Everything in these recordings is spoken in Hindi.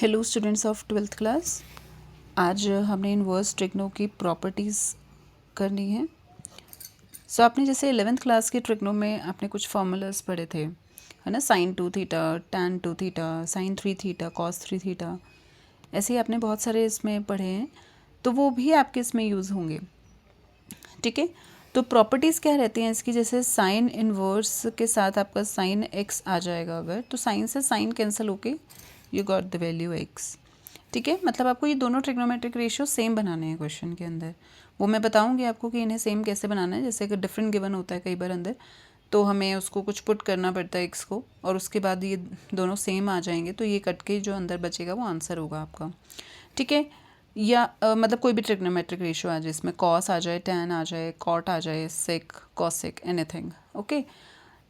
Hello students of twelfth class. आज हमने इनवर्स ट्रिग्नो की प्रॉपर्टीज़ करनी है। आपने जैसे 11th क्लास के ट्रिग्नो में आपने कुछ फॉर्मूलाज पढ़े थे, है ना, sine 2 theta, tan 2 theta, sine 3 theta, cos 3 theta, ऐसे ही आपने बहुत सारे इसमें पढ़े हैं, तो वो भी आपके इसमें यूज़ होंगे। ठीक है, तो प्रॉपर्टीज़ क्या रहती हैं इसकी, जैसे साइन इनवर्स के साथ आपका साइन एक्स आ जाएगा, अगर तो साइन से साइन कैंसिल होके you got the value x. ठीक है, मतलब आपको ये दोनों ट्रिग्नोमेट्रिक रेशियो सेम बनाने हैं क्वेश्चन के अंदर। वो मैं बताऊंगी आपको कि इन्हें सेम कैसे बनाना है। जैसे अगर डिफरेंट गिवन होता है कई बार अंदर, तो हमें उसको कुछ पुट करना पड़ता है एक्स को, और उसके बाद ये दोनों सेम आ जाएंगे, तो ये कट के जो अंदर बचेगा वो आंसर होगा आपका। ठीक है, या मतलब कोई भी ट्रिग्नोमेट्रिक रेशियो आ जाए, इसमें कॉस आ जाए, टैन आ जाए, कॉट आ जाए, सेक, कॉसेक, एनीथिंग। ओके,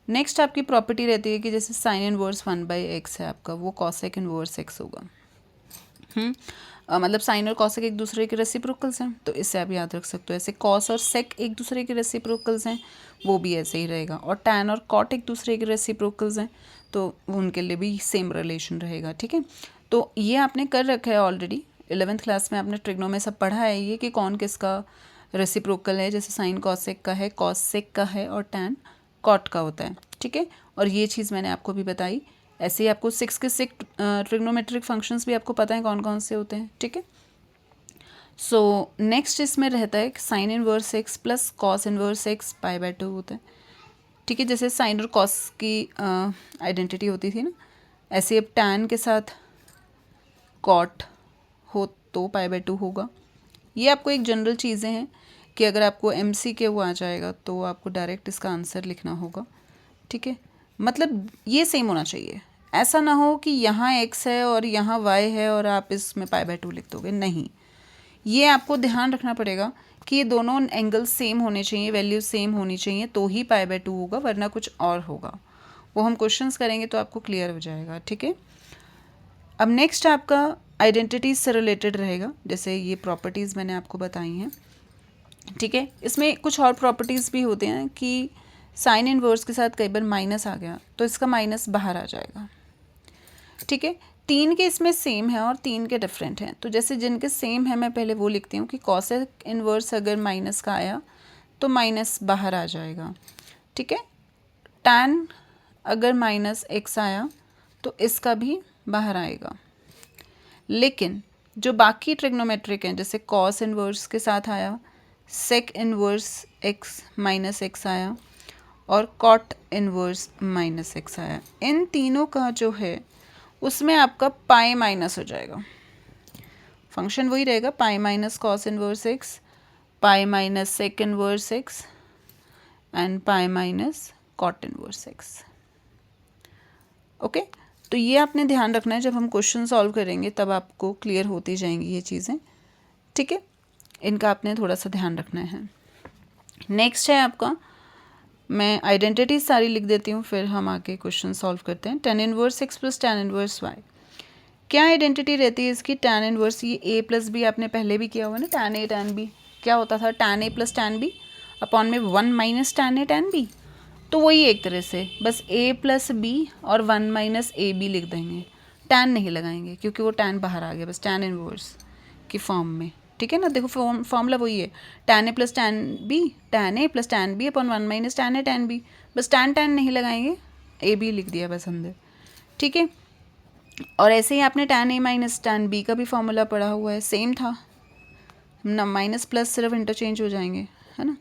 नेक्स्ट आपकी प्रॉपर्टी रहती है कि जैसे साइन इनवर्स 1/x है आपका, वो कॉसेक इनवर्स x होगा। मतलब साइन और कॉसेक एक दूसरे के रेसिप्रोकल्स हैं, तो इससे आप याद रख सकते हो। ऐसे कॉस और सेक एक दूसरे के रेसिप्रोकल्स हैं, वो भी ऐसे ही रहेगा। और टैन और कॉट एक दूसरे के रेसिप्रोकल्स हैं, तो उनके लिए भी सेम रिलेशन रहेगा। ठीक है, तो ये आपने कर रखा है ऑलरेडी 11th क्लास में, आपने ट्रिग्नो में सब पढ़ा है ये कि कौन किसका रेसिप्रोकल है। जैसे साइन कॉसेक का है, कॉस सेक का है, और टैन कॉट का होता है। ठीक है, और ये चीज़ मैंने आपको भी बताई। ऐसे ही आपको 6 के 6 ट्रिग्नोमेट्रिक फंक्शंस भी आपको पता है कौन कौन से होते हैं। ठीक है, सो नेक्स्ट इसमें रहता है कि sine inverse x plus cos inverse x pi by two होता है। ठीक है, जैसे साइन और कॉस की आइडेंटिटी होती थी ना, ऐसे अब टैन के साथ कॉट हो तो पाई/2 होगा। ये आपको एक जनरल चीज़ें हैं कि अगर आपको MCQ वो आ जाएगा तो आपको डायरेक्ट इसका आंसर लिखना होगा। ठीक है, मतलब ये सेम होना चाहिए। ऐसा ना हो कि यहाँ x है और यहाँ y है और आप इसमें पाई/2 लिख दोगे, नहीं। ये आपको ध्यान रखना पड़ेगा कि ये दोनों एंगल सेम होने चाहिए, वैल्यू सेम होनी चाहिए, तो ही पाई/2 होगा, वरना कुछ और होगा। वो हम क्वेश्चंस करेंगे तो आपको क्लियर हो जाएगा। ठीक है, अब नेक्स्ट आपका आइडेंटिटीज से रिलेटेड रहेगा, जैसे ये प्रॉपर्टीज़ मैंने आपको बताई हैं। ठीक है, इसमें कुछ और प्रॉपर्टीज़ भी होते हैं कि साइन इनवर्स के साथ कई बार माइनस आ गया तो इसका माइनस बाहर आ जाएगा। ठीक है, 3 के इसमें सेम है और 3 के डिफरेंट हैं, तो जैसे जिनके सेम है मैं पहले वो लिखती हूँ कि कॉसेक इनवर्स अगर माइनस का आया तो माइनस बाहर आ जाएगा। ठीक है, टैन अगर -x आया तो इसका भी बाहर आएगा। लेकिन जो बाकी ट्रिग्नोमेट्रिक हैं, जैसे कॉस इनवर्स के साथ आया, सेक इनवर्स x -x आया, और कॉट इनवर्स -x आया, इन तीनों का जो है उसमें आपका पाई माइनस हो जाएगा। फंक्शन वही रहेगा, pi minus cos inverse x, pi minus sec inverse x and pi minus cot inverse x। Okay, तो ये आपने ध्यान रखना है, जब हम क्वेश्चन सॉल्व करेंगे तब आपको क्लियर होती जाएंगी ये चीज़ें। ठीक है, इनका आपने थोड़ा सा ध्यान रखना है। नेक्स्ट है आपका, मैं आइडेंटिटी सारी लिख देती हूँ, फिर हम आके क्वेश्चन सॉल्व करते हैं। Tan inverse x plus tan inverse y, क्या आइडेंटिटी रहती है इसकी? टैन इनवर्स, ये a प्लस बी आपने पहले भी किया हुआ ना, टैन ए टैन बी क्या होता था, tan a plus tan B upon में 1 माइनस टैन ए टैन बी। तो वही एक तरह से बस a प्लस बी और 1 माइनस ए बी लिख देंगे, टैन नहीं लगाएंगे क्योंकि वो टैन बाहर आ गया, बस टैन इनवर्स की फॉर्म में। ठीक है ना, देखो फॉर्मूला वही है, tan a plus tan b, tan a plus tan B upon 1 minus tan A tan b, बस टैन टैन नहीं लगाएंगे, ए बी लिख दिया बस अंदर। ठीक है, और ऐसे ही आपने tan A minus tan B का भी फॉर्मूला पढ़ा हुआ है, सेम था ना, माइनस प्लस सिर्फ इंटरचेंज हो जाएंगे, है ना,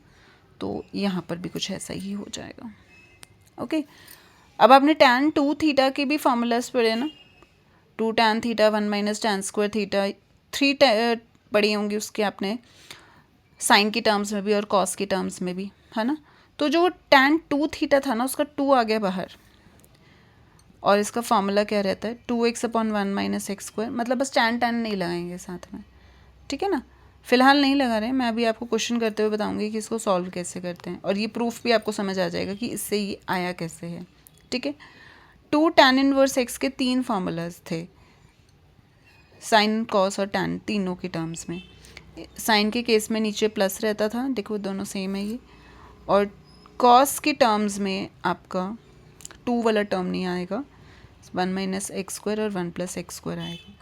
तो यहाँ पर भी कुछ ऐसा ही हो जाएगा। ओके, अब आपने टैन 2 थीटा के भी फॉर्मूलाज पढ़े ना, 2 tan theta 1 minus tan square theta, 3 पढ़ी होंगी उसके आपने, साइन की टर्म्स में भी और कॉस की टर्म्स में भी, है ना। तो जो टैन 2 थीटा था ना, उसका 2 आ गया बाहर, और इसका फॉर्मूला क्या रहता है, 2x upon 1 minus x square, मतलब बस टैन टैन नहीं लगाएंगे साथ में। ठीक है ना, फिलहाल नहीं लगा रहे, मैं अभी आपको क्वेश्चन करते हुए बताऊंगी कि इसको सॉल्व कैसे करते हैं, और ये प्रूफ भी आपको समझ आ जाएगा कि इससे ये आया कैसे है। ठीक है, 2 टैन इनवर्स एक्स के 3 फार्मूलाज थे, साइन कॉस और टैन तीनों के टर्म्स में। साइन के केस में नीचे प्लस रहता था, देखो दोनों सेम है ये, और कॉस के टर्म्स में आपका 2 वाला टर्म नहीं आएगा, 1 माइनस एक्स स्क्वायर और 1 प्लस एक्स स्क्वायर आएगा।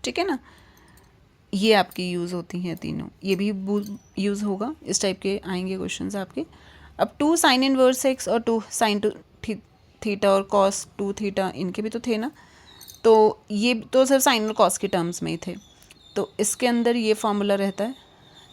ठीक है ना। ये आपकी यूज़ होती हैं तीनों, ये भी यूज़ होगा, इस टाइप के आएंगे क्वेश्चंस आपके। अब 2 साइन इनवर्स एक्स और 2 साइन टू थीटा और कॉस 2 थीटा, इनके भी तो थे ना, तो ये तो सिर्फ साइन और कॉस के टर्म्स में ही थे। तो इसके अंदर ये फॉर्मूला रहता है,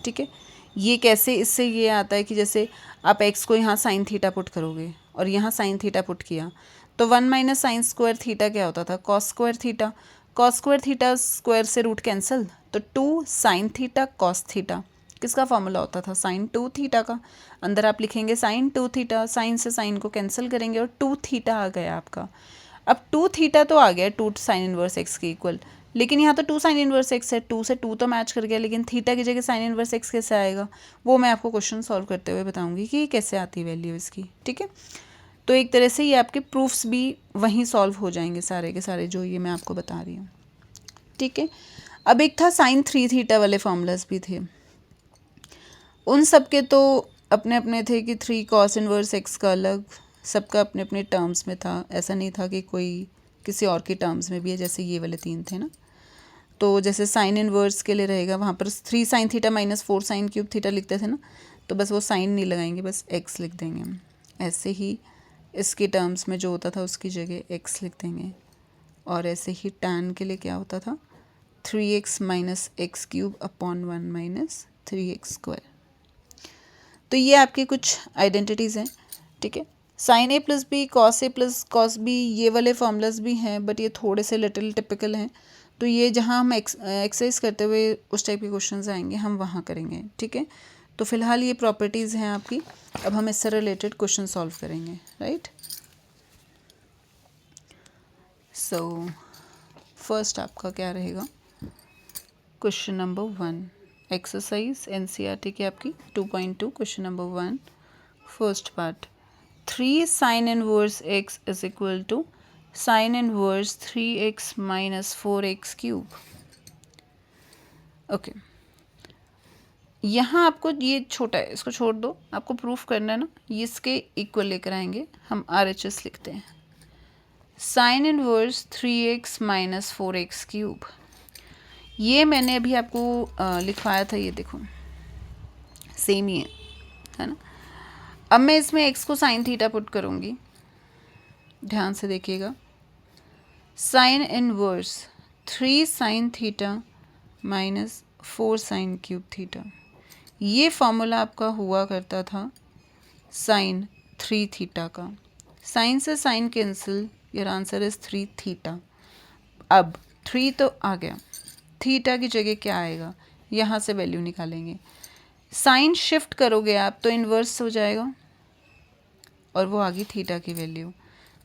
ठीक है। ये कैसे, इससे ये आता है कि जैसे आप एक्स को यहाँ साइन थीटा पुट करोगे और यहाँ साइन थीटा पुट किया, तो 1 माइनस साइन स्क्वायर थीटा क्या होता था, cos square theta. Cos square theta square से रूट कैंसिल, तो 2 साइन थीटा कॉस थीटा किसका फॉर्मूला होता था, साइन 2 थीटा का। अंदर आप लिखेंगे साइन 2 थीटा, साइन से साइन को कैंसिल करेंगे और 2 थीटा आ गया आपका। अब 2 थीटा तो आ गया 2 साइन इनवर्स एक्स के इक्वल, लेकिन यहाँ तो 2 साइन इनवर्स एक्स है, 2 से 2 तो मैच कर गया, लेकिन थीटा की जगह साइन इनवर्स एक्स कैसे आएगा, वो मैं आपको क्वेश्चन सॉल्व करते हुए बताऊंगी कि कैसे आती है वैल्यू इसकी, ठीक है। तो एक तरह से ये आपके प्रूफ्स भी वहीं सॉल्व हो जाएंगे सारे के सारे जो ये मैं आपको बता रही हूँ, ठीक है। अब एक था साइन 3 थीटा वाले फॉर्मूलाज भी थे, उन सब के तो अपने अपने थे कि 3 कॉस इनवर्स एक्स का अलग, सबका अपने अपने टर्म्स में था, ऐसा नहीं था कि कोई किसी और के टर्म्स में भी है, जैसे ये वाले 3 थे ना। तो जैसे साइन इनवर्स के लिए रहेगा वहाँ पर 3 sine theta minus 4 sine cube theta लिखते थे ना, तो बस वो साइन नहीं लगाएंगे, बस एक्स लिख देंगे हम। ऐसे ही इसके टर्म्स में जो होता था उसकी जगह एक्स लिख देंगे। और ऐसे ही टैन के लिए क्या होता था, 3x minus x cube upon 1 minus 3x square. तो ये आपके कुछ आइडेंटिटीज़ हैं, ठीक है। Sign A plus B, cos A plus cos B, ये वाले फॉर्मूलाज भी हैं, बट ये थोड़े से लिटिल टिपिकल हैं। तो ये जहाँ हम एक्सरसाइज करते हुए उस टाइप के क्वेश्चंस आएंगे हम वहाँ करेंगे, ठीक है। तो फिलहाल ये प्रॉपर्टीज़ हैं आपकी, अब हम इससे रिलेटेड क्वेश्चन सॉल्व करेंगे, राइट। सो फर्स्ट आपका क्या रहेगा, क्वेश्चन नंबर 1, एक्सरसाइज एनसीईआरटी की आपकी 2.2, question number 1, first part. 3 sine inverse x is equal to sine inverse 3x minus 4x cube. Okay, यहाँ आपको ये छोटा है, इसको छोड़ दो, आपको प्रूफ करना है ना, ये इसके इक्वल लेकर आएंगे हम, RHS लिखते हैं। Sign inverse 3x minus 4x cube, ये मैंने अभी आपको लिखवाया था, ये देखो सेम ही है ना। अब मैं इसमें x को साइन थीटा पुट करूँगी, ध्यान से देखिएगा। Sine inverse 3 sine theta minus 4 sine cube theta, ये फॉर्मूला आपका हुआ करता था साइन 3 थीटा का। साइन से sine cancel, your answer is 3 theta. अब 3 तो आ गया, थीटा की जगह क्या आएगा, यहाँ से वैल्यू निकालेंगे। साइन शिफ्ट करोगे आप तो इन्वर्स हो जाएगा, और वो आ गई थीटा की वैल्यू,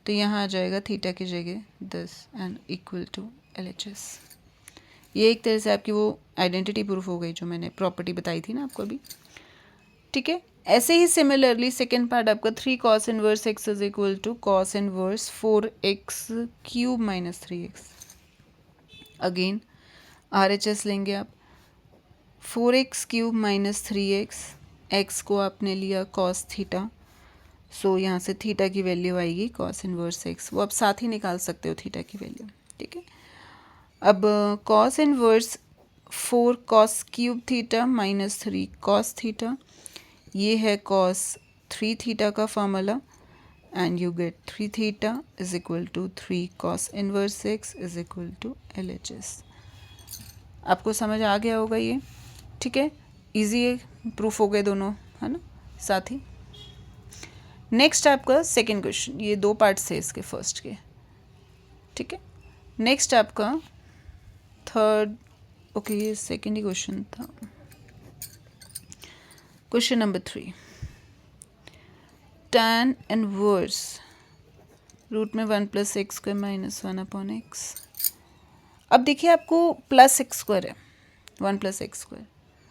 तो यहाँ आ जाएगा थीटा की जगह 10 एंड इक्वल टू LHS। ये एक तरह से आपकी वो आइडेंटिटी प्रूफ हो गई जो मैंने प्रॉपर्टी बताई थी ना आपको अभी, ठीक है। ऐसे ही सिमिलरली सेकेंड पार्ट आपका 3 cos inverse x is equal to cos inverse 4x cube minus 3x। Again RHS लेंगे आप, 4x cube minus 3x, x को आपने लिया कॉस थीटा, सो यहाँ से थीटा की वैल्यू आएगी कॉस इनवर्स x, वो आप साथ ही निकाल सकते हो थीटा की वैल्यू, ठीक है। अब cos inverse 4 cos cube theta minus 3 cos theta, ये है कॉस 3 थीटा का formula, and you get 3 theta is equal to 3 cos inverse x is equal to LHS। आपको समझ आ गया होगा ये, ठीक है। इजी है, प्रूफ हो गए दोनों, है ना साथ ही। नेक्स्ट आपका सेकंड क्वेश्चन, ये 2 पार्ट्स है इसके फर्स्ट के, ठीक है। नेक्स्ट आपका थर्ड, ओके ये सेकंड ही क्वेश्चन था। Question number 3, tan inverse root में 1 plus x square minus 1 upon x. अब देखिए आपको प्लस एक्स स्क्वायर है, 1 प्लस एक्स स्क्वायर,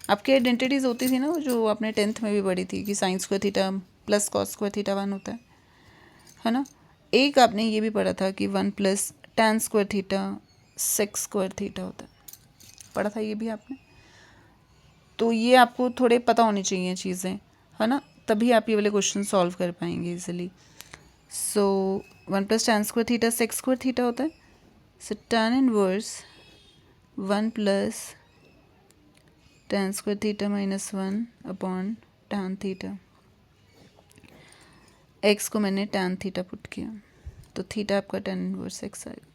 आपकी आइडेंटिटीज होती थी ना वो जो आपने 10th में भी पढ़ी थी कि sign square theta plus cos square theta 1 होता है ना। एक आपने ये भी पढ़ा था कि 1 plus tan square theta sex square theta होता है, पढ़ा था ये भी आपने। तो ये आपको थोड़े पता होनी चाहिए चीज़ें, है ना, तभी आप ये वाले क्वेश्चन सॉल्व कर पाएंगे इजीली। सो 1 plus tan square theta sex square theta होता है, सो tan inverse 1 plus tan square theta minus 1 upon tan theta. x को मैंने tan थीटा पुट किया तो थीटा आपका tan इनवर्स x आएगा।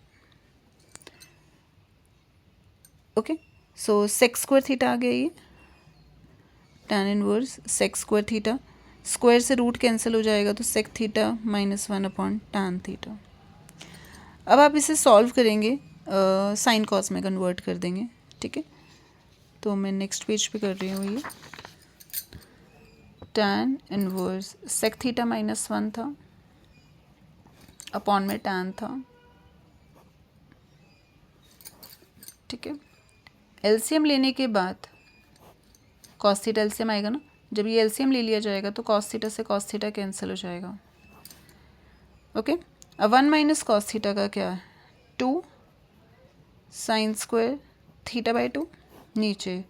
Okay, so sec square theta आ गया ये, tan inverse sec square theta, square से रूट कैंसिल हो जाएगा तो sec theta minus 1 upon tan theta. अब आप इसे सॉल्व करेंगे, साइन कॉस में कन्वर्ट कर देंगे। ठीक है, तो मैं नेक्स्ट पेज पे कर रही हूँ ये। tan inverse sec theta minus 1 था अपॉन में tan था। ठीक है, एलसीएम लेने के बाद कॉस थीटा एलसीएम आएगा ना, जब ये एलसीएम ले लिया जाएगा तो कॉस थीटा से कॉस थीटा कैंसिल हो जाएगा। ओके, अब 1 माइनस कॉस थीटा का क्या है, 2 साइन स्क्वायर थीटा बाई 2, नीचे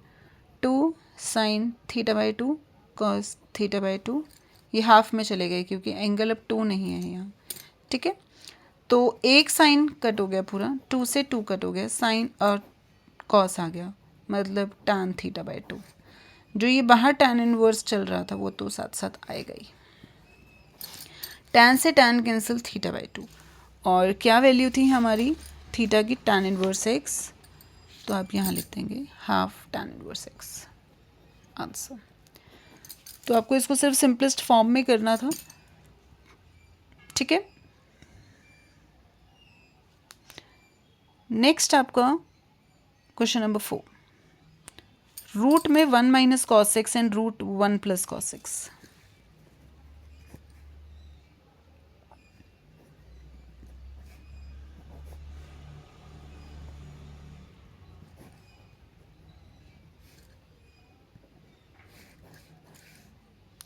2 sine theta by 2 cos theta by 2, ये हाफ में चले गए क्योंकि एंगल अब 2 नहीं है यहाँ। ठीक है, तो एक साइन कट हो गया पूरा, 2 से 2 कट हो गया, साइन और कॉस आ गया, मतलब tan थीटा बाई 2। जो ये बाहर tan इनवर्स चल रहा था वो तो साथ साथ आएगा ही। tan से tan कैंसिल थीटा बाई 2, और क्या वैल्यू थी हमारी थीटा की, tan इनवर्स x, तो आप यहाँ लिख देंगे half tan inverse x answer. तो आपको इसको सिर्फ सिंपलेस्ट फॉर्म में करना था। ठीक है, नेक्स्ट आपका क्वेश्चन नंबर 4, रूट में 1 minus cos x and root 1 plus cos x.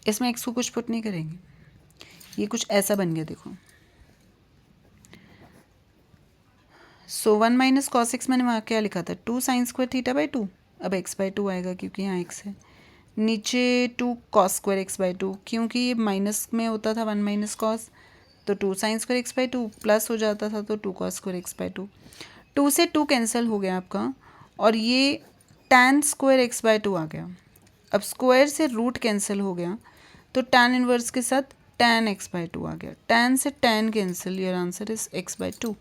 इसमें एक्स को कुछ पुट नहीं करेंगे, ये कुछ ऐसा बन गया देखो। सो 1 माइनस कॉस एक्स मैंने वहाँ क्या लिखा था, 2 साइन स्क्वायर थीटा बाई 2, अब x बाई 2 आएगा क्योंकि यहाँ x है, नीचे 2 कॉस स्क्वायर एक्स बाई 2, क्योंकि ये माइनस में होता था 1 माइनस कॉस, तो 2 sine square x by 2 plus हो जाता था तो 2 कॉस स्क्वायर एक्स बाई 2, 2 से 2 कैंसिल हो गया आपका, और ये tan स्क्वायर एक्स बाई 2 आ गया। अब स्क्वायर से रूट कैंसिल हो गया तो tan इनवर्स के साथ tan x बाई 2 आ गया, tan से tan cancel, your answer is x by 2।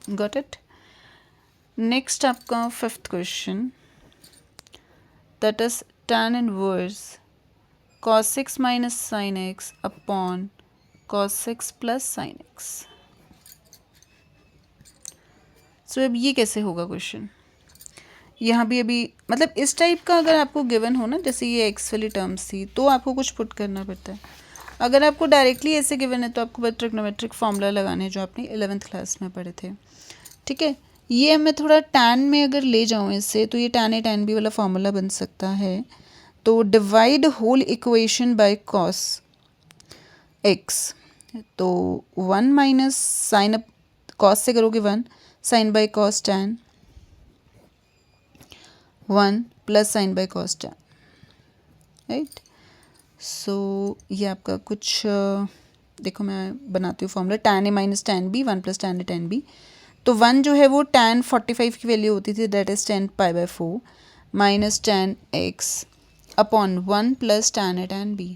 Got it. Next आपका 5th question, that is tan inverse cos 6 minus sine x upon cos 6 plus sine x। So अब ये कैसे होगा क्वेश्चन, यहाँ भी अभी मतलब इस टाइप का अगर आपको गिवन हो ना, जैसे ये एक्स वाली टर्म्स थी तो आपको कुछ पुट करना पड़ता है। अगर आपको डायरेक्टली ऐसे गिवन है तो आपको बस ट्रिग्नोमेट्रिक फार्मूला लगाने हैं जो आपने 11th क्लास में पढ़े थे। ठीक है, ये मैं थोड़ा tan में अगर ले जाऊँ इससे तो ये tan a tan b वाला फार्मूला बन सकता है। तो divide whole equation by cos x, तो 1 माइनस साइन अप कॉस से करोगे 1, sine by cos tan, 1 plus sine by cos tan, right. So ये आपका कुछ देखो मैं बनाती हूँ formula, tan a minus tan b, 1 plus tan a tan b, तो 1 जो है वो tan 45 की वैल्यू होती थी, that is tan pi by 4 minus tan x upon 1 plus tan a tan b।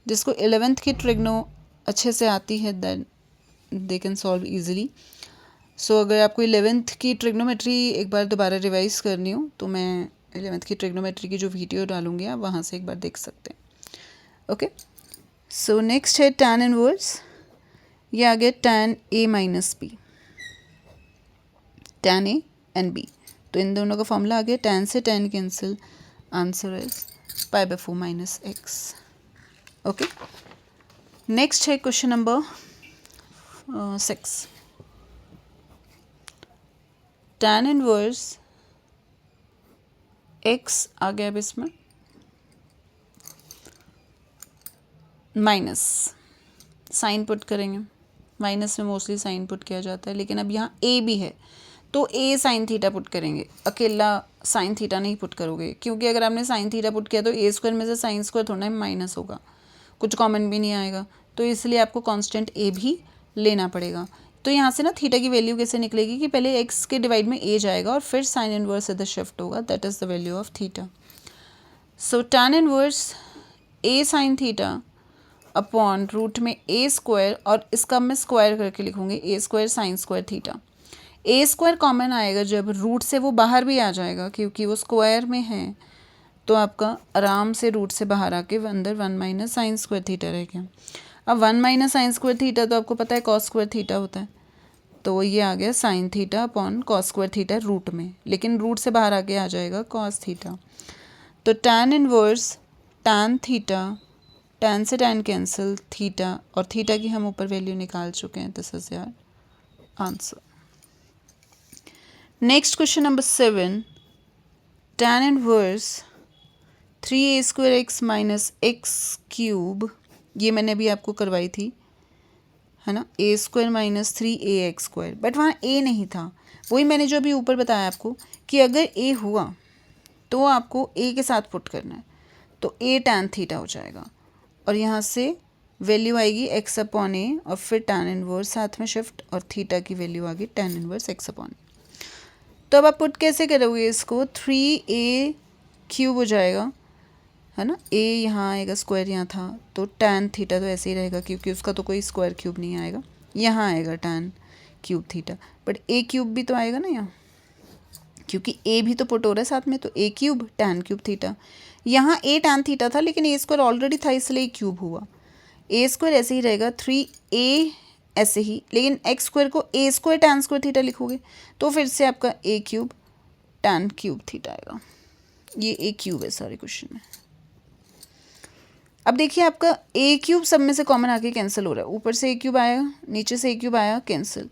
जिसको 11th की ट्रिग्नो अच्छे से आती है then they can solve easily. So अगर आपको 11th की ट्रिग्नोमेट्री एक बार दोबारा रिवाइज करनी हो तो मैं 11th की ट्रिग्नोमेट्री की जो वीडियो डालूंगी आप वहाँ से एक बार देख सकते हैं। ओके, सो नेक्स्ट है tan इनवर्स, ये आ गया tan a minus b, tan a and b, तो इन दोनों का फॉर्मूला आ गया, tan से tan cancel, answer is pi by 4 minus x. Okay, next है question number 6, tan inverse x आ गया अब इसमें माइनस साइन पुट करेंगे, माइनस में मोस्टली साइन पुट किया जाता है, लेकिन अब यहाँ a भी है तो a साइन थीटा पुट करेंगे, अकेला साइन थीटा नहीं पुट करोगे, क्योंकि अगर आपने साइन थीटा पुट किया तो a स्क्वायर में से साइन स्क्वायर थोड़ा माइनस होगा, कुछ कॉमन भी नहीं आएगा, तो इसलिए आपको कांस्टेंट a भी लेना पड़ेगा। तो यहाँ से ना थीटा की वैल्यू कैसे निकलेगी कि पहले एक्स के डिवाइड में ए जाएगा और फिर साइन इनवर्स इधर शिफ्ट होगा, that is the value of theta. So tan inverse a sine theta upon root में ए स्क्वायर, और इसका मैं स्क्वायर करके लिखूंगी a square sine square theta. A square common आएगा जब रूट से वो बाहर भी आ जाएगा, क्योंकि वो स्क्वायर में है, तो आपका आराम से रूट से बाहर आके अंदर 1 माइनस साइन स्क्वायर थीटा रह गया. अब 1 माइनस साइन स्क्वायर थीटा तो आपको पता है कॉस स्क्वायर थीटा होता है, तो ये आ गया sine theta upon cos square theta root में, लेकिन रूट से बाहर आके आ जाएगा कॉस थीटा. तो tan inverse tan theta, tan से tan कैंसिल, थीटा, और थीटा की हम ऊपर वैल्यू निकाल चुके हैं. This is your answer. Next question number 7. tan inverse 3a square x minus x cube, ये मैंने अभी आपको करवाई थी, है ना, a square minus 3ax square, but वहाँ ए नहीं था. वही मैंने जो अभी ऊपर बताया आपको कि अगर ए हुआ तो आपको ए के साथ पुट करना है, तो ए tan थीटा हो जाएगा, और यहाँ से वैल्यू आएगी एक्स अपॉन ए, और फिर tan इनवर्स साथ में शिफ्ट, और थीटा की वैल्यू आ गई tan इनवर्स एक्स अपॉन ए. तो अब आप पुट कैसे करोगे इसको, 3a क्यूब हो जाएगा, है ना, ए यहाँ आएगा, स्क्वायर यहाँ था, तो tan थीटा तो ऐसे ही रहेगा क्योंकि उसका तो कोई स्क्वायर क्यूब नहीं आएगा, यहाँ आएगा tan cube theta, but A cube भी तो आएगा ना यहाँ, क्योंकि ए भी तो पुट हो रहा है साथ में, तो ए क्यूब tan क्यूब थीटा. यहाँ ए tan थीटा था लेकिन ए स्क्वायर ऑलरेडी था इसलिए क्यूब हुआ. ए स्क्वायर ऐसे ही रहेगा 3a ऐसे ही, लेकिन एक्स स्क्वायर को ए स्क्वायर tan स्क्वायर थीटा लिखोगे तो फिर से आपका ए क्यूब tan क्यूब थीटा आएगा. ये ए क्यूब है सारे क्वेश्चन में. अब देखिए आपका ए क्यूब सब में से कॉमन आके कैंसिल हो रहा है, ऊपर से ए क्यूब आया, नीचे से ए क्यूब आया, कैंसिल.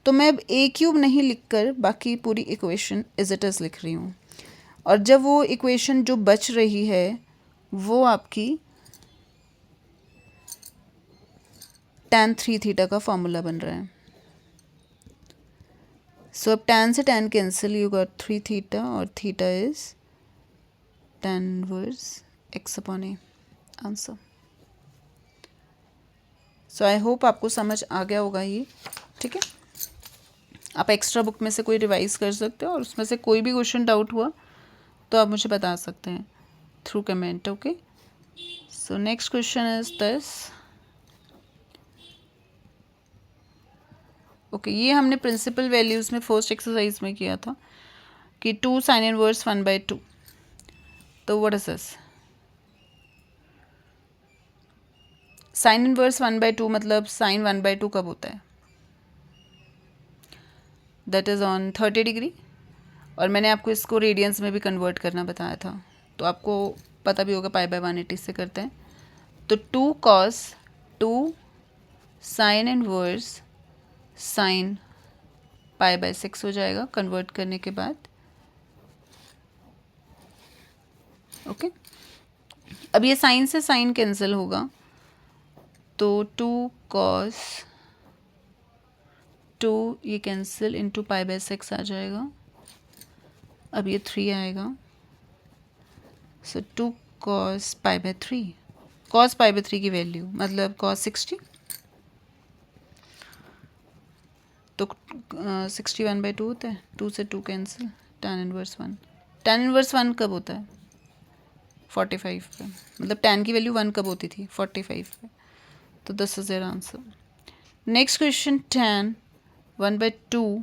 तो मैं अब ए क्यूब नहीं लिखकर बाकी पूरी इक्वेशन एज इट इज़ लिख रही हूँ, और जब वो इक्वेशन जो बच रही है वो आपकी tan 3 थीटा का फॉर्मूला बन रहा है. सो अब tan से tan cancel, you got 3 theta, और theta is tan inverse x upon a. Answer. So I hope आपको समझ आ गया होगा ये. ठीक है, आप एक्स्ट्रा बुक में से कोई रिवाइज कर सकते हो, और उसमें से कोई भी क्वेश्चन डाउट हुआ तो आप मुझे बता सकते हैं through comment. Okay, so next question is this. Okay, ये हमने प्रिंसिपल वैल्यूज़ में फर्स्ट एक्सरसाइज में किया था कि 2 साइन इनवर्स 1/2. तो what is this? Sine inverse 1/2 मतलब साइन 1/2 कब होता है? दैट इज़ ऑन 30 डिग्री, और मैंने आपको इसको रेडियंस में भी कन्वर्ट करना बताया था, तो आपको पता भी होगा π/180 से करते हैं. तो 2 cos 2 साइन इनवर्स साइन π/6 हो जाएगा कन्वर्ट करने के बाद. ओके, अब ये साइन से साइन कैंसिल होगा, तो 2 cos 2 ये कैंसिल इंटू π/6 आ जाएगा. अब ये 3 आएगा, सो 2 cos π/3, cos π/3 की वैल्यू मतलब cos 60, तो 60 1/2 होता है, 2 से 2 cancel, tan inverse 1. tan inverse 1 कब होता है? 45 पे, मतलब tan की वैल्यू 1 कब होती थी? 45 पे. तो this is your answer. Next question, tan 1/2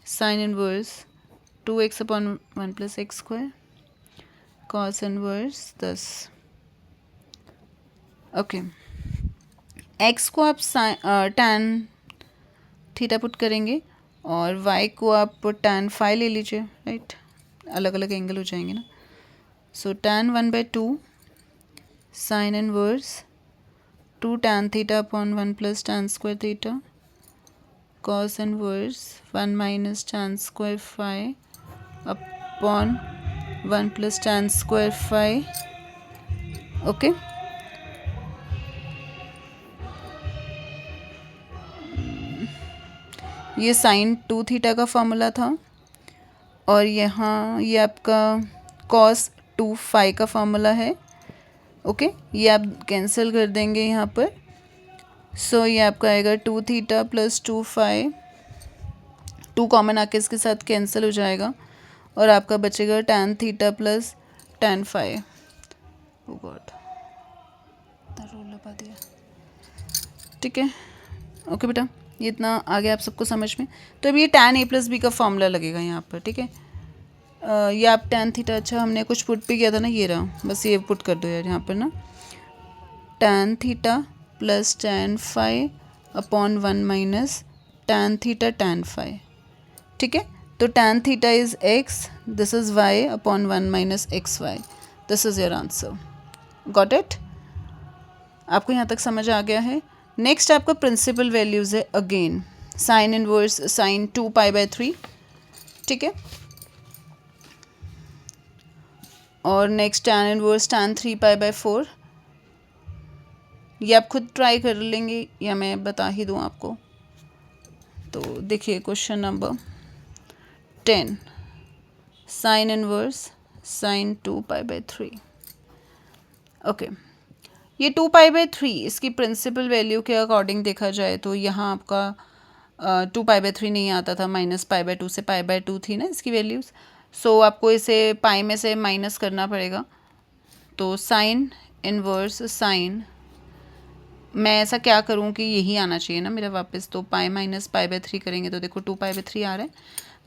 sine inverse 2x upon 1 plus x square cos inverse 10. Okay, x को आप tan थीटा पुट करेंगे, और y को आप tan फाई ले लीजिए, राइट, अलग अलग एंगल हो जाएंगे ना. So tan 1/2 sine inverse 2 tan theta upon 1 plus tan square theta cos inverse 1 minus tan square phi upon 1 plus tan square phi. Okay, ये साइन 2 थीटा का फॉर्मूला था, और यहाँ ये आपका cos 2 फाई का फॉर्मूला है. ओके, ये आप कैंसिल कर देंगे यहाँ पर, सो ये आपका आएगा 2 थीटा प्लस 2 फाई, 2 कॉमन आके इसके साथ कैंसिल हो जाएगा और आपका बचेगा tan theta plus tan phi. Oh God, रोल लगा दिया। ठीक है, ओके बेटा, ये इतना आ गया आप सबको समझ में। तो अब ये tan a प्लस बी का फॉर्मूला लगेगा यहाँ पर। ठीक है, ये आप tan थीटा, अच्छा हमने कुछ पुट भी किया था ना, ये रहा, बस ये पुट कर दो यार यहाँ पर ना, tan theta plus tan phi upon 1 minus tan theta tan phi. ठीक है, तो tan theta is x, this is y upon 1 minus x y, this is your answer. Got it? आपको यहाँ तक समझ आ गया है। नेक्स्ट आपका प्रिंसिपल वैल्यूज़ है again, sine inverse sine 2 pi by 3। ठीक है, और next tan inverse tan 3 pi by 4। ये आप खुद ट्राई कर लेंगे या मैं बता ही दूँ आपको। तो देखिए question number 10, sign inverse sine 2 pi by 3। Okay, ये 2 पाई बाय 3 इसकी प्रिंसिपल वैल्यू के अकॉर्डिंग देखा जाए तो यहाँ आपका 2 पाई बाय 3 नहीं आता था, माइनस पाई बाय 2 से पाई बाय 2 थी ना इसकी वैल्यूज़। सो आपको इसे पाई में से माइनस करना पड़ेगा। तो साइन इनवर्स साइन, मैं ऐसा क्या करूँ कि यही आना चाहिए ना मेरा वापस, तो पाई माइनस पाई बाय 3 करेंगे तो देखो 2 पाई बाय 3 आ रहा है।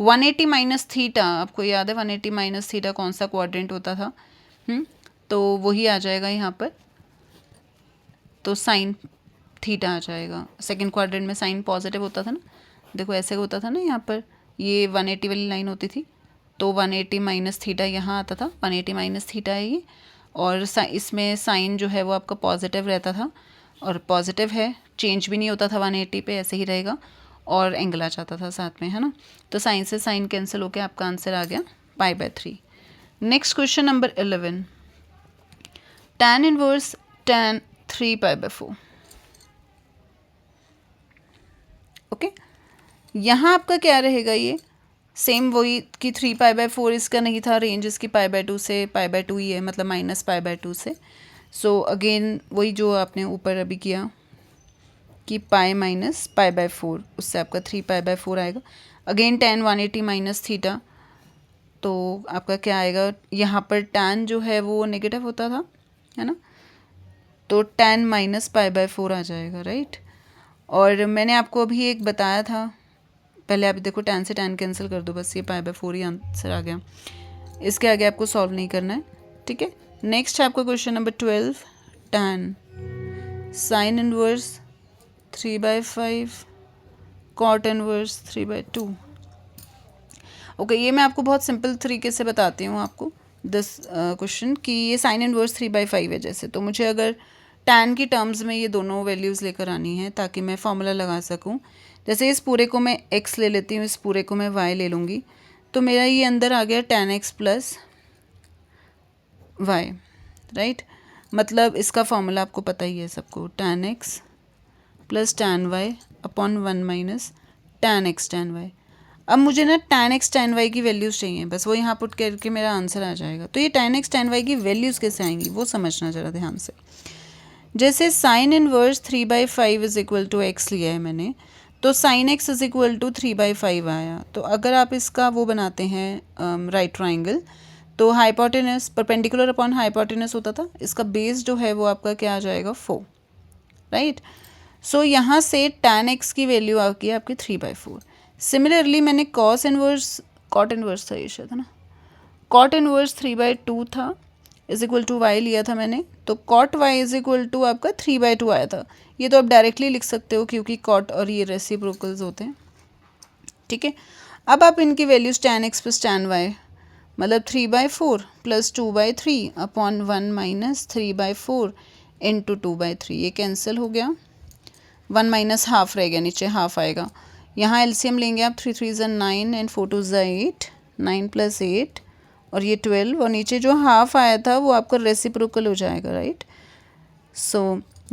180 माइनस थीटा, आपको याद है 180 माइनस थीटा कौन सा क्वाड्रेंट होता था? तो वही आ जाएगा यहाँ पर, तो साइन थीटा आ जाएगा। सेकंड क्वाड्रेंट में साइन पॉजिटिव होता था ना, देखो ऐसे होता था ना, यहाँ पर ये 180 वाली लाइन होती थी, तो 180 माइनस थीटा यहाँ आता था, 180 माइनस थीटा है ये, और इसमें साइन जो है वो आपका पॉजिटिव रहता था, और पॉजिटिव है, चेंज भी नहीं होता था 180 पे, ऐसे ही रहेगा, और एंगल आ जाता था साथ में, है ना। तो साइन से साइन कैंसिल होकर आपका आंसर आ गया पाई by 3। Next question number 11, tan inverse tan 3 pi by 4। Okay, यहाँ आपका क्या रहेगा, ये सेम वही कि 3 पाई बाय 4 इसका नहीं था, रेंज इसकी पाई बाय 2 से पाई बाय 2 ही है, मतलब माइनस पाई बाय 2 से। सो अगेन वही जो आपने ऊपर अभी किया कि पाई माइनस पाई बाय 4, उससे आपका 3 पाई बाय 4 आएगा। अगेन tan 180 माइनस थीटा, तो आपका क्या आएगा, यहाँ पर tan जो है वो नेगेटिव होता था, है ना, तो tan माइनस पाई बाय 4 आ जाएगा, राइट। और मैंने आपको अभी एक बताया था, पहले आप देखो tan से tan कैंसिल कर दो, बस ये पाई बाय 4 ही आंसर आ गया, इसके आगे आपको सॉल्व नहीं करना है। ठीक है, नेक्स्ट है आपका question number 12, tan sine inverse 3 by 5 cot inverse 3 by 2। Okay, ये मैं आपको बहुत सिंपल तरीके से बताती हूँ आपको दिस क्वेश्चन कि ये साइन इनवर्स 3 बाय 5 है जैसे, तो मुझे अगर tan की टर्म्स में ये दोनों वैल्यूज़ लेकर आनी है ताकि मैं फॉर्मूला लगा सकूँ। जैसे इस पूरे को मैं x ले लेती हूँ, इस पूरे को मैं y ले लूँगी, तो मेरा ये अंदर आ गया tan x plus y, right. मतलब इसका फॉर्मूला आपको पता ही है सबको, tan x plus tan y upon 1 minus tan x tan y। अब मुझे ना tan x tan y की वैल्यूज़ चाहिए, बस वो यहाँ पुट करके मेरा आंसर आ जाएगा। तो ये tan x tan y की वैल्यूज़ कैसे आएंगी वो समझना ज़रा ध्यान से। जैसे sine inverse 3 by 5 is equal to x लिया है मैंने, तो sine x is equal to 3 by 5 आया। तो अगर आप इसका वो बनाते हैं राइट ट्राइंगल, तो हाइपोटेनस परपेंडिकुलर अपॉन हाइपोटेनस होता था, इसका बेस जो है वो आपका क्या आ जाएगा 4, राइट। सो यहाँ से tan x की वैल्यू आ गई आपकी 3 बाई 4। सिमिलरली मैंने कॉस इनवर्स, कॉट इनवर्स था ये शायद, है ना, कॉट इनवर्स 3 बाई 2 था इज इक्वल टू वाई लिया था मैंने, तो cot y is equal to आपका 3 बाई 2 आया था। ये तो आप डायरेक्टली लिख सकते हो क्योंकि कॉट और ये रेसिप्रोकल्स होते हैं। ठीक है, अब आप इनकी values tan x plus tan y, मतलब 3 by 4 plus 2 by 3 upon 1 minus 3 by 4 into 2 by 3, ये कैंसिल हो गया, 1 माइनस हाफ रह गया, नीचे हाफ आएगा। यहाँ एलसीएम लेंगे आप, 3 3 ज़ा 9 एंड 4 2 ज़ा 8, 9 प्लस 8 और ये 12, और नीचे जो हाफ आया था वो आपका रेसिप्रोकल हो जाएगा, राइट। सो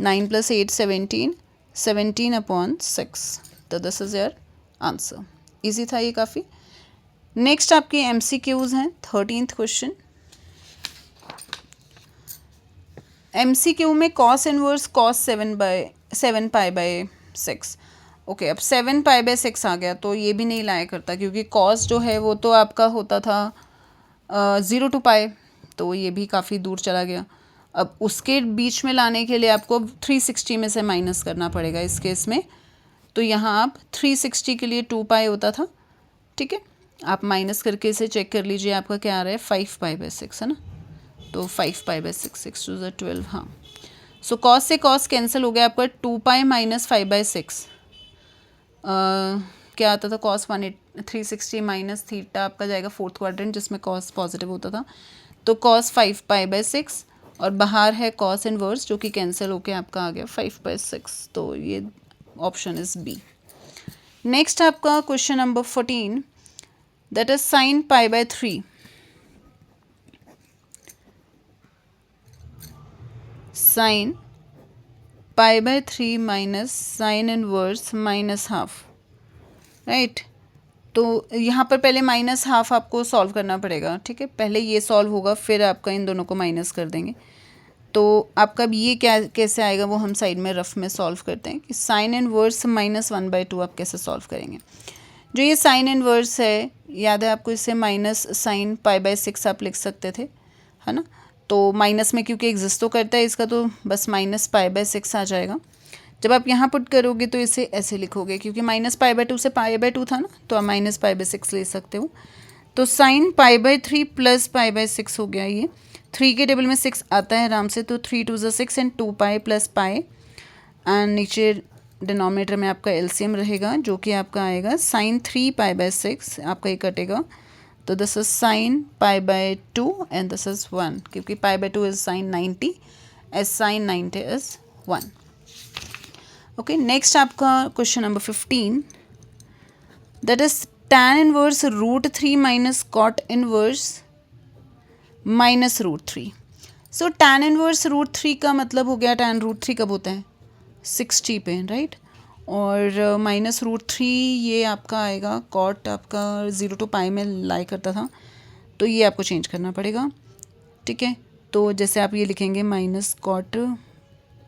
9 प्लस 8 17, 17 अपॉन 6, तो this is your answer. Easy था ये काफ़ी। नेक्स्ट आपके MCQs हैं। 13th क्वेश्चन, MCQ में कॉस इनवर्स कॉस 7 बाय 7 पाई/6। ओके, अब 7 पाई/6 आ गया तो ये भी नहीं लाया करता, क्योंकि कॉस जो है वो तो आपका होता था 0 to पाई, तो ये भी काफ़ी दूर चला गया। अब उसके बीच में लाने के लिए आपको 360 में से माइनस करना पड़ेगा इस केस में। तो यहाँ आप 360 के लिए 2 पाई होता था, ठीक है, आप माइनस करके इसे चेक कर लीजिए, आपका क्या आ रहा है 5 पाई/6 है ना। तो 5 पाई/6, 6 2 12, हाँ। सो कॉस से कॉस कैंसिल हो गया आपका, 2 पाई माइनस 5/6 क्या आता था, कॉस 360 माइनस थीटा आपका जाएगा फोर्थ क्वाड्रेंट, जिसमें कॉस पॉजिटिव होता था। तो कॉस 5 पाई/6 और बाहर है कॉस इनवर्स जो कि कैंसिल होके आपका आ गया 5/6। तो ये ऑप्शन इज बी। नेक्स्ट आपका question number 14, that is sine पाई/3। साइन पाई/3 minus sine inverse minus half, right. तो यहाँ पर पहले माइनस हाफ आपको सॉल्व करना पड़ेगा, ठीक है, पहले ये सॉल्व होगा फिर आपका इन दोनों को माइनस कर देंगे। तो आपका अब ये क्या कैसे आएगा वो हम साइड में रफ में सॉल्व करते हैं कि साइन इनवर्स -1/2 आप कैसे सॉल्व करेंगे। जो ये साइन इनवर्स है, याद है आपको, इससे माइनस साइन पाई/6 आप लिख सकते थे, है ना। तो माइनस में क्योंकि एग्जिस्ट तो करता है इसका, तो बस माइनस पाई/6 आ जाएगा। जब आप यहाँ पुट करोगे तो इसे ऐसे लिखोगे, क्योंकि माइनस पाई/2 से पाई/2 था ना, तो आप माइनस पाई/6 ले सकते हो। तो साइन पाई/3 प्लस पाई/6 हो गया ये। 3 के टेबल में 6 आता है आराम से, तो 3 2 6 and 2 pi plus pi, and नीचे डिनोमिनेटर में आपका एलसीएम रहेगा जो कि आपका आएगा साइन 3 पाई/6, आपका ये कटेगा। तो this is sine pi by two and this is 1, क्योंकि pi by two is sine 90 as sine 90 is 1। Okay, next आपका question number 15, that is tan inverse √3 minus cot inverse minus √3। So tan inverse √3 का मतलब हो गया, tan √3 कब होता है 60 पे, राइट। और माइनस √3 ये आपका आएगा, कॉट आपका 0 to पाई में लाई करता था, तो ये आपको चेंज करना पड़ेगा, ठीक है। तो जैसे आप ये लिखेंगे माइनस कॉट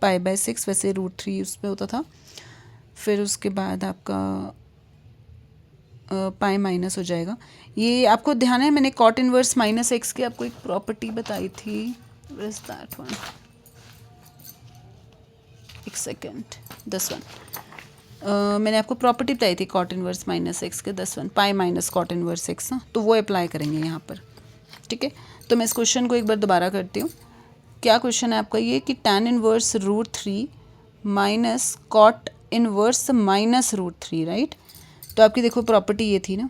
पाई/6, वैसे √3 उस पर होता था, फिर उसके बाद आपका पाई माइनस हो जाएगा। ये आपको ध्यान है, मैंने कॉट इनवर्स -x की आपको एक प्रॉपर्टी बताई थी, इज दैट वन, एक सेकेंड, दिस वन। मैंने आपको प्रॉपर्टी बताई थी कॉट इनवर्स -x के, 10 pi minus cot inverse x ना, तो वो अप्लाई करेंगे यहाँ पर, ठीक है। तो मैं इस क्वेश्चन को एक बार दोबारा करती हूँ। क्या क्वेश्चन है आपका ये कि tan inverse √3 minus cot inverse minus √3, right. तो आपकी देखो प्रॉपर्टी ये थी ना,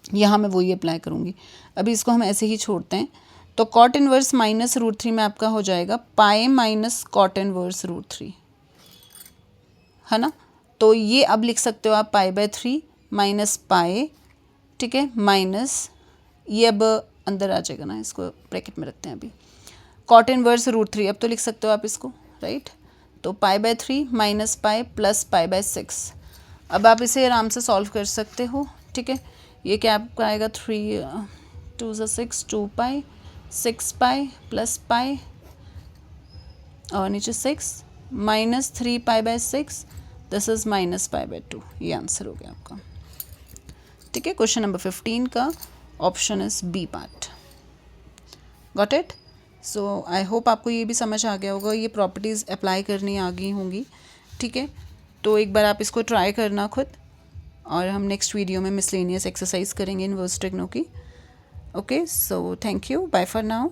यहाँ मैं वही अप्लाई करूँगी। अभी इसको हम ऐसे ही छोड़ते हैं। तो कॉट इनवर्स माइनस √3 में आपका हो जाएगा पाई माइनस कॉट इनवर्स √3, है ना। तो ये अब लिख सकते हो आप पाई/3 माइनस पाई, ठीक है, माइनस ये अब अंदर आ जाएगा ना, इसको ब्रैकेट में रखते हैं अभी, कॉट इनवर्स √3 अब तो लिख सकते हो आप इसको, राइट। तो पाई/3 माइनस पाई प्लस पाई/6। अब आप इसे आराम से सॉल्व कर सकते हो, ठीक है। ये क्या आपका आएगा, 3 2 6 2 पाई 6 पाई प्लस पाई और नीचे 6 माइनस 3 पाई/6, दिस इज माइनस पाई/2। ये आंसर हो गया आपका, ठीक है। क्वेश्चन नंबर 15 का option is B part. Got it. So I hope आपको ये भी समझ आ गया होगा, ये प्रॉपर्टीज़ अप्लाई करनी आ गई होंगी, ठीक है। तो एक बार आप इसको ट्राई करना खुद, और हम नेक्स्ट वीडियो में मिसलेनियस एक्सरसाइज करेंगे इनवर्स ट्रिग्नो की। Okay, so thank you, bye for now.